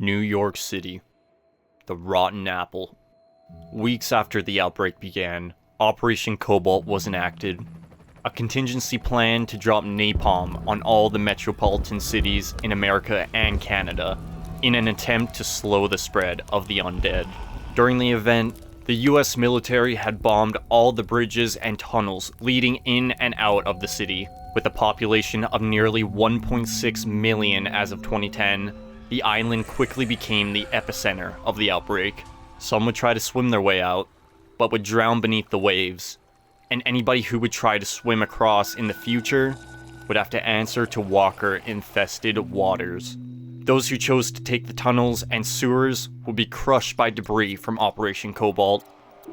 New York City. The Rotten Apple. Weeks after the outbreak began, Operation Cobalt was enacted. A contingency plan to drop napalm on all the metropolitan cities in America and Canada, in an attempt to slow the spread of the undead. During the event, the US military had bombed all the bridges and tunnels leading in and out of the city. With a population of nearly 1.6 million as of 2010, the island quickly became the epicenter of the outbreak. Some would try to swim their way out, but would drown beneath the waves. And anybody who would try to swim across in the future would have to answer to walker-infested waters. Those who chose to take the tunnels and sewers would be crushed by debris from Operation Cobalt,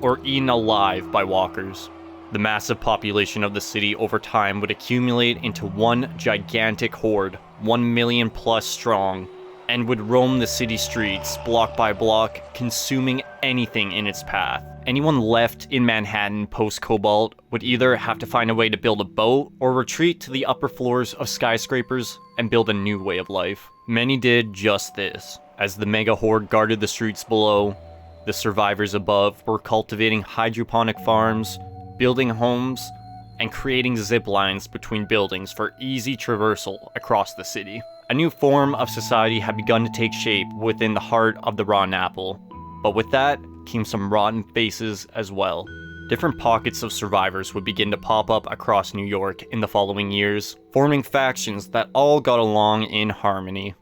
or eaten alive by walkers. The massive population of the city over time would accumulate into one gigantic horde, 1 million plus strong, and would roam the city streets block by block, consuming anything in its path. Anyone left in Manhattan post-Cobalt would either have to find a way to build a boat or retreat to the upper floors of skyscrapers and build a new way of life. Many did just this. As the mega horde guarded the streets below, the survivors above were cultivating hydroponic farms, building homes, and creating zip lines between buildings for easy traversal across the city. A new form of society had begun to take shape within the heart of the Rotten Apple, but with that came some rotten faces as well. Different pockets of survivors would begin to pop up across New York in the following years, forming factions that all got along in harmony.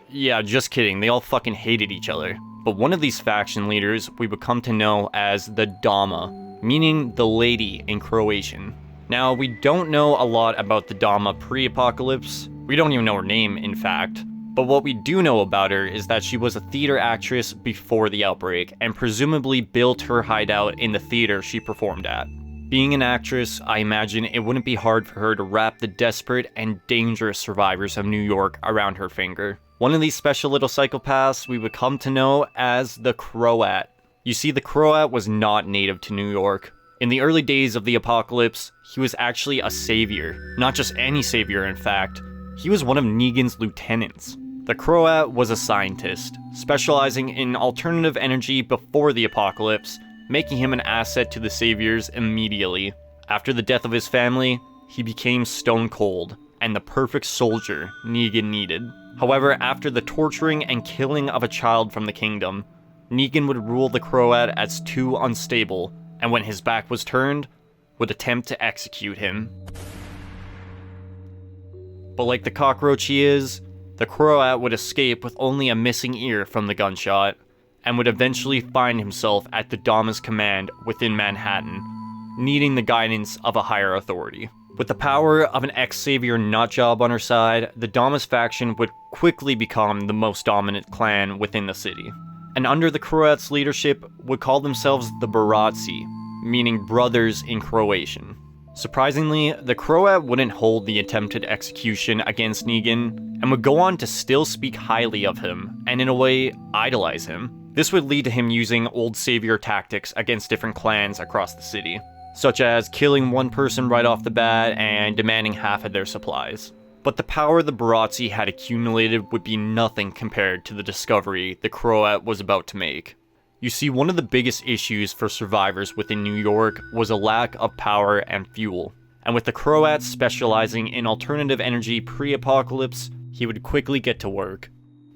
Yeah, just kidding, they all fucking hated each other. But one of these faction leaders we would come to know as the Dama, meaning the lady in Croatian. Now, we don't know a lot about the Dama pre-apocalypse. We don't even know her name, in fact. But what we do know about her is that she was a theater actress before the outbreak, and presumably built her hideout in the theater she performed at. Being an actress, I imagine it wouldn't be hard for her to wrap the desperate and dangerous survivors of New York around her finger. One of these special little psychopaths we would come to know as the Croat. You see, the Croat was not native to New York. In the early days of the apocalypse, he was actually a savior. Not just any savior, in fact. He was one of Negan's lieutenants. The Croat was a scientist, specializing in alternative energy before the apocalypse, making him an asset to the saviors immediately. After the death of his family, he became stone cold, and the perfect soldier Negan needed. However, after the torturing and killing of a child from the kingdom, Negan would rule the Croat as too unstable, and when his back was turned, would attempt to execute him. But like the cockroach he is, the Croat would escape with only a missing ear from the gunshot, and would eventually find himself at the Dama's command within Manhattan, needing the guidance of a higher authority. With the power of an ex-savior nutjob on her side, the Dama's faction would quickly become the most dominant clan within the city, and under the Croat's leadership would call themselves the Bratci, meaning brothers in Croatian. Surprisingly, the Croat wouldn't hold the attempted execution against Negan, and would go on to still speak highly of him, and in a way, idolize him. This would lead to him using old savior tactics against different clans across the city, such as killing one person right off the bat and demanding half of their supplies. But the power the Bratci had accumulated would be nothing compared to the discovery the Croat was about to make. You see, one of the biggest issues for survivors within New York was a lack of power and fuel. And with the Croats specializing in alternative energy pre-apocalypse, he would quickly get to work.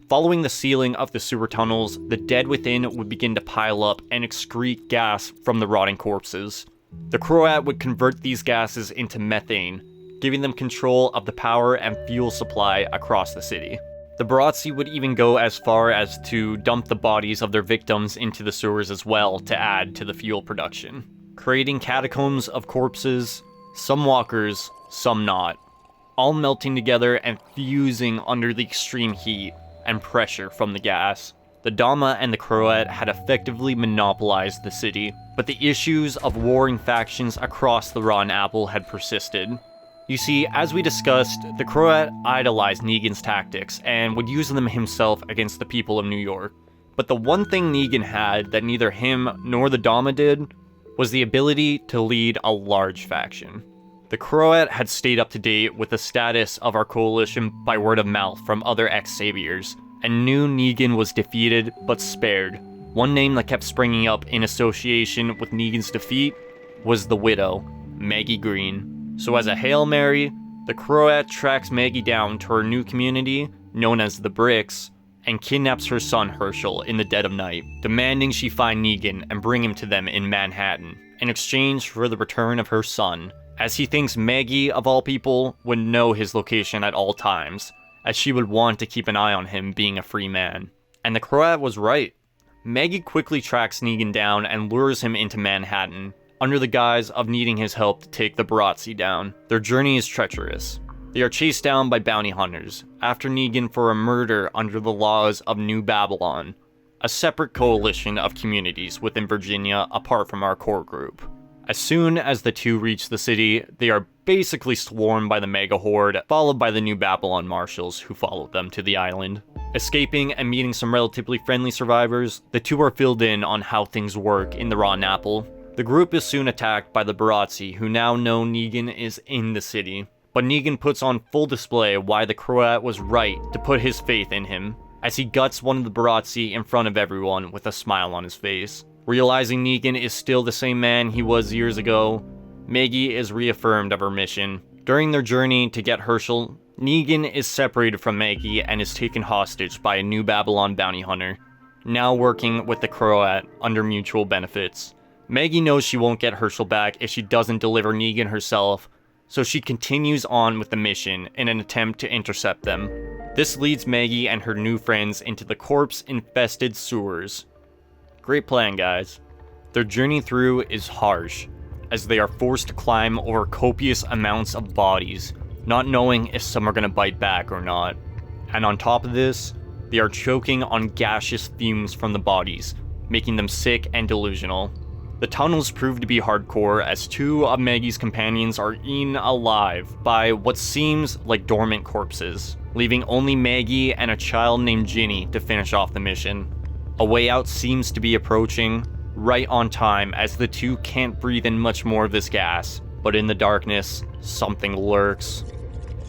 Following the sealing of the sewer tunnels, the dead within would begin to pile up and excrete gas from the rotting corpses. The Croat would convert these gases into methane, giving them control of the power and fuel supply across the city. The Bratci would even go as far as to dump the bodies of their victims into the sewers as well to add to the fuel production, creating catacombs of corpses, some walkers, some not, all melting together and fusing under the extreme heat and pressure from the gas. The Dama and the Croat had effectively monopolized the city, but the issues of warring factions across the Rotten Apple had persisted. You see, as we discussed, the Croat idolized Negan's tactics and would use them himself against the people of New York. But the one thing Negan had that neither him nor the Dama did was the ability to lead a large faction. The Croat had stayed up to date with the status of our coalition by word of mouth from other ex-saviors, and knew Negan was defeated but spared. One name that kept springing up in association with Negan's defeat was the widow, Maggie Green. So as a Hail Mary, the Croat tracks Maggie down to her new community, known as the Bricks, and kidnaps her son Herschel in the dead of night, demanding she find Negan and bring him to them in Manhattan, in exchange for the return of her son, as he thinks Maggie, of all people, would know his location at all times, as she would want to keep an eye on him being a free man. And the Croat was right. Maggie quickly tracks Negan down and lures him into Manhattan, under the guise of needing his help to take the Barotse down. Their journey is treacherous. They are chased down by bounty hunters, after Negan for a murder under the laws of New Babylon, a separate coalition of communities within Virginia apart from our core group. As soon as the two reach the city, they are basically swarmed by the Mega Horde, followed by the New Babylon marshals who followed them to the island. Escaping and meeting some relatively friendly survivors, the two are filled in on how things work in the Rotten Apple. The group is soon attacked by the Barotse, who now know Negan is in the city. But Negan puts on full display why the Croat was right to put his faith in him, as he guts one of the Barotse in front of everyone with a smile on his face. Realizing Negan is still the same man he was years ago, Maggie is reaffirmed of her mission. During their journey to get Herschel, Negan is separated from Maggie and is taken hostage by a New Babylon bounty hunter, now working with the Croat under mutual benefits. Maggie knows she won't get Herschel back if she doesn't deliver Negan herself, so she continues on with the mission in an attempt to intercept them. This leads Maggie and her new friends into the corpse-infested sewers. Great plan, guys. Their journey through is harsh, as they are forced to climb over copious amounts of bodies, not knowing if some are going to bite back or not. And on top of this, they are choking on gaseous fumes from the bodies, making them sick and delusional. The tunnels prove to be hardcore, as two of Maggie's companions are eaten alive by what seems like dormant corpses, leaving only Maggie and a child named Ginny to finish off the mission. A way out seems to be approaching, right on time, as the two can't breathe in much more of this gas, but in the darkness, something lurks.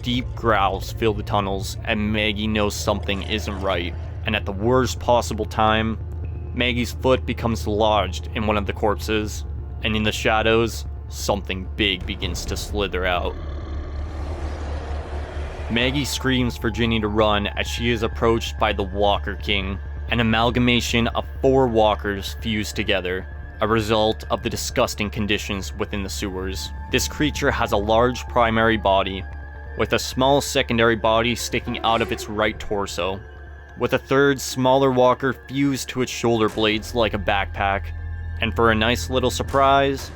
Deep growls fill the tunnels, and Maggie knows something isn't right, and at the worst possible time, Maggie's foot becomes lodged in one of the corpses, and in the shadows, something big begins to slither out. Maggie screams for Ginny to run as she is approached by the Walker King, an amalgamation of 4 walkers fused together, a result of the disgusting conditions within the sewers. This creature has a large primary body, with a small secondary body sticking out of its right torso, with a third smaller walker fused to its shoulder blades like a backpack. And for a nice little surprise,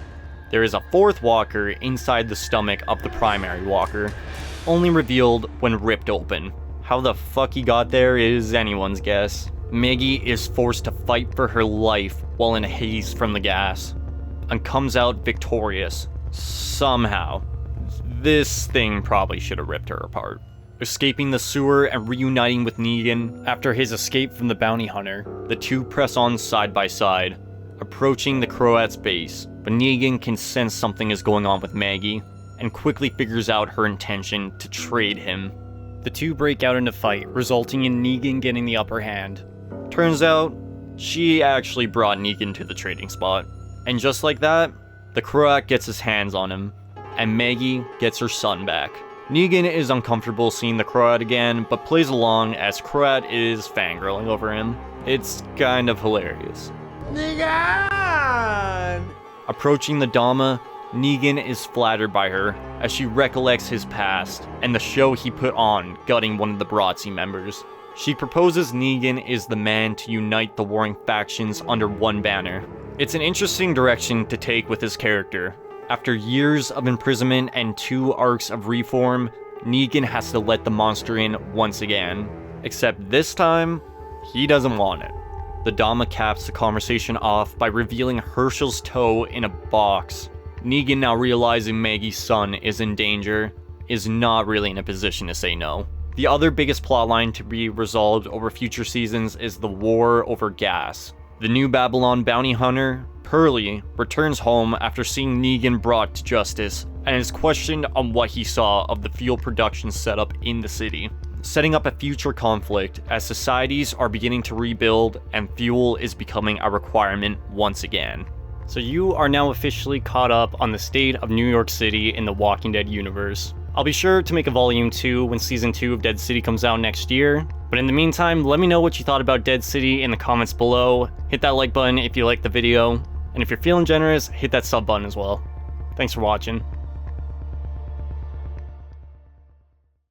there is a 4th walker inside the stomach of the primary walker, only revealed when ripped open. How the fuck he got there is anyone's guess. Maggie is forced to fight for her life while in a haze from the gas, and comes out victorious, somehow. This thing probably should have ripped her apart. Escaping the sewer and reuniting with Negan after his escape from the bounty hunter, the two press on side by side, approaching the Croat's base, but Negan can sense something is going on with Maggie, and quickly figures out her intention to trade him. The two break out in a fight, resulting in Negan getting the upper hand. Turns out, she actually brought Negan to the trading spot, and just like that, the Croat gets his hands on him, and Maggie gets her son back. Negan is uncomfortable seeing the Croat again, but plays along as Croat is fangirling over him. It's kind of hilarious. Negan! Approaching the Dama, Negan is flattered by her as she recollects his past and the show he put on gutting one of the Barotse members. She proposes Negan is the man to unite the warring factions under one banner. It's an interesting direction to take with his character. After years of imprisonment and 2 arcs of reform, Negan has to let the monster in once again. Except this time, he doesn't want it. The Dama caps the conversation off by revealing Herschel's toe in a box. Negan, now realizing Maggie's son is in danger, is not really in a position to say no. The other biggest plotline to be resolved over future seasons is the war over gas. The New Babylon bounty hunter, Pearly, returns home after seeing Negan brought to justice, and is questioned on what he saw of the fuel production setup in the city. setting up a future conflict as societies are beginning to rebuild and fuel is becoming a requirement once again. So you are now officially caught up on the state of New York City in the Walking Dead universe. I'll be sure to make a volume 2 when season 2 of Dead City comes out next year, but in the meantime, let me know what you thought about Dead City in the comments below. Hit that like button if you liked the video, and if you're feeling generous, hit that sub button as well. Thanks for watching.